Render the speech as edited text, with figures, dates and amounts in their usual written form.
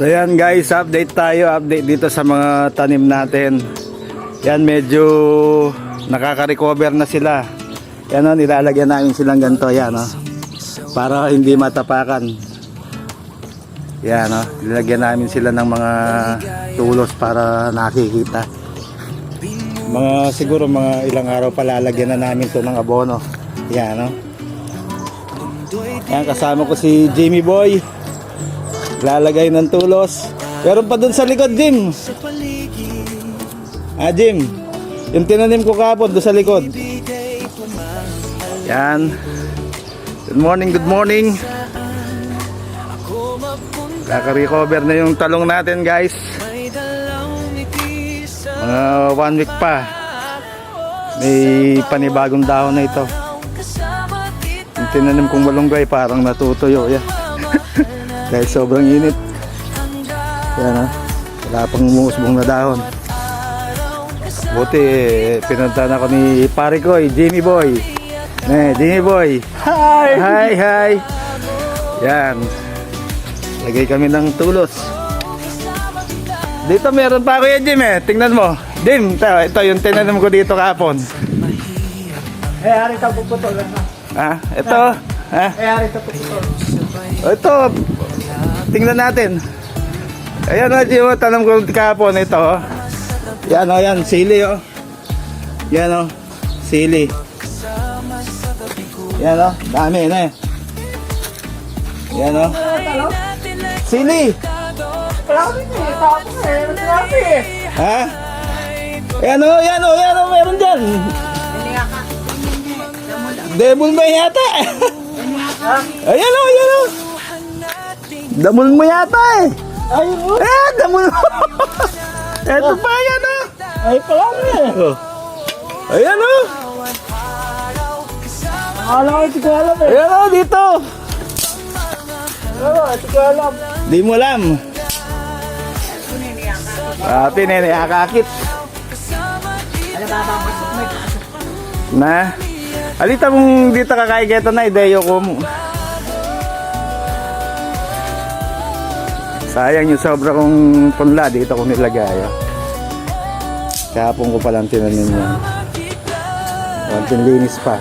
So yan guys, update tayo, update dito sa mga tanim natin. Yan, medyo nakaka-recover na sila. Yan o, nilalagyan namin silang ganito, yan o, para hindi matapakan. Yan o, nilalagyan namin sila ng mga tulos para nakikita. Siguro mga ilang araw pa lalagyan na namin to ng abono. Yan o. Yan, kasama ko si Jimmy Boy. Lalagay ng tulos. Meron pa dun sa likod, Jim. Jim, yung tinanim ko kapon doon sa likod. Yan. Good morning, good morning. Kaka-recover na yung talong natin, guys. Mga 1 week pa. May panibagong dahon na ito. Yung tinanim kong malunggay parang natutuyo. Yan. Dahil sobrang init. Yan, wala pang umusbong na dahon. Buti pinuntahan ako ni pare ko, Jimmy Boy. Jimmy Boy. Hi! Hi, hi! Yan. Lagay kami ng tulos. Dito meron pa ako yan, Jim Tingnan mo. Jim, ito yung tinanim ko dito kapon. Hari ka puputol lang. Ito. Hari ka puputol. Ito. Tingnan natin. Ayan o, Jim, tanong ko kahapon ito. Yan o, yan, sili o. Yan o, sili. Yan o, dami na Yan o. Sili. Yan o, meron dyan. Devil mo yata. Ayan o. Damol mo yata Ayun. damol mo. Eto pa yan o. Ay pala Ayan o. Alam ko, hindi ko alam Ayan o, dito. Hindi ko alam. Di mo alam. Pininiakakit. Na. Alita mong dito kakaigeta na ideyo ko. Sayang yung sobra kong punla. Dito ko nilagay. Kahapon ko palang tinanim yan. Konting linis pa.